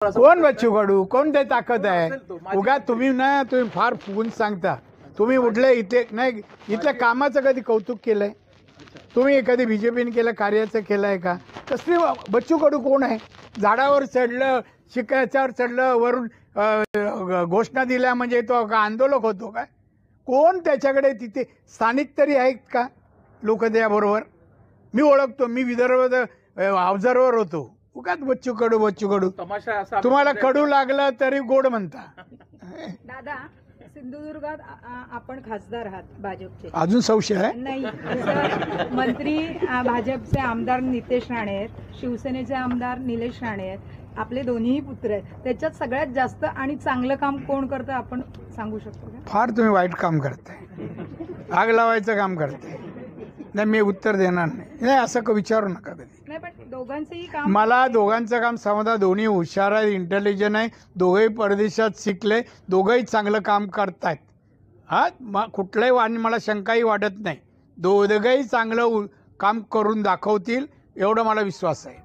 कोण बच्चू कडू कोण ते ताकद आहे उगा तुम्ही फार फुगून सांगता। तुम्ही उठले इथे नाही इथल्या कामाचं कधी कौतुक केलंय तुम्ही कधी बीजेपीने केलं कार्याचं केलंय का? कसली बच्चू कडू कोण आहे? झाडावर चढलं शिकायच्यावर चढलं वरून घोषणा दिल्या म्हणजे तो का आंदोलक होतो काय? कोण त्याच्याकडे तिथे स्थानिक तरी आहेत का लोक त्याबरोबर? मी ओळखतो, मी विदर्भ ऑब्झर्वर होतो। उगाच बच्चू कडू तुम्हाला कडू लागलं तरी गोड म्हणता। दादा सिंधुदुर्गात आपण खासदार आहात भाजपचे, अजून संशय आहे? नाही मंत्री भाजपचे आमदार नितेश राणे आहेत, शिवसेनेचे आमदार निलेश राणे आहेत, आपले दोन्ही पुत्र आहेत। त्याच्यात सगळ्यात जास्त आणि चांगलं काम कोण करतं आपण सांगू शकतो का? फार तुम्ही वाईट काम करताय, आग लावायचं काम करताय। नाही मी उत्तर देणार नाही असं विचारू नका कधी। नाही पण दोघांचंही काम मला दोघांचं काम समजा दोन्ही हुशार आहे, इंटेलिजंट आहे, दोघंही परदेशात शिकले, दोघंही चांगलं काम करतायत। हा कुठलंही आणि मला शंकाही वाटत नाही, दोघंही चांगलं काम करून दाखवतील एवढं मला विश्वास आहे।